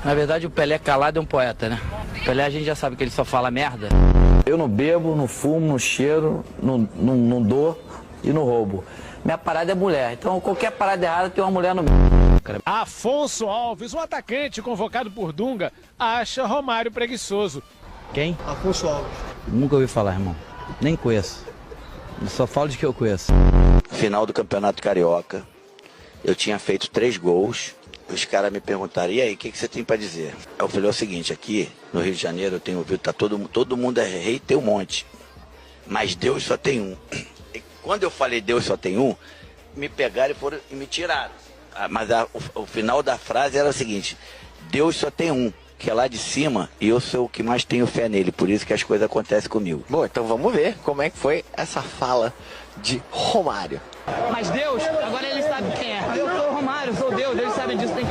Na verdade, o Pelé calado é um poeta, né? O Pelé a gente já sabe que ele só fala merda. Eu não bebo, não fumo, não cheiro, não dou e não roubo. Minha parada é mulher, então qualquer parada errada tem uma mulher no meio. Afonso Alves, um atacante convocado por Dunga, acha Romário preguiçoso. Quem? Afonso Alves. Nunca ouvi falar, irmão. Nem conheço. Eu só falo de que eu conheço. Final do Campeonato Carioca, eu tinha feito 3 gols. Os caras me perguntaram, e aí, o que você tem pra dizer? Eu falei o seguinte, aqui no Rio de Janeiro eu tenho ouvido, tá todo mundo é rei, tem um monte. Mas Deus só tem um. E quando eu falei Deus só tem um, me pegaram e me tiraram. Mas o final da frase era o seguinte, Deus só tem um, que é lá de cima, e eu sou o que mais tenho fé nele, por isso que as coisas acontecem comigo. Bom, então vamos ver como é que foi essa fala de Romário. Mas Deus, agora ele sabe quem é. Eu sou o Romário, sou Deus, eles sabem disso, tem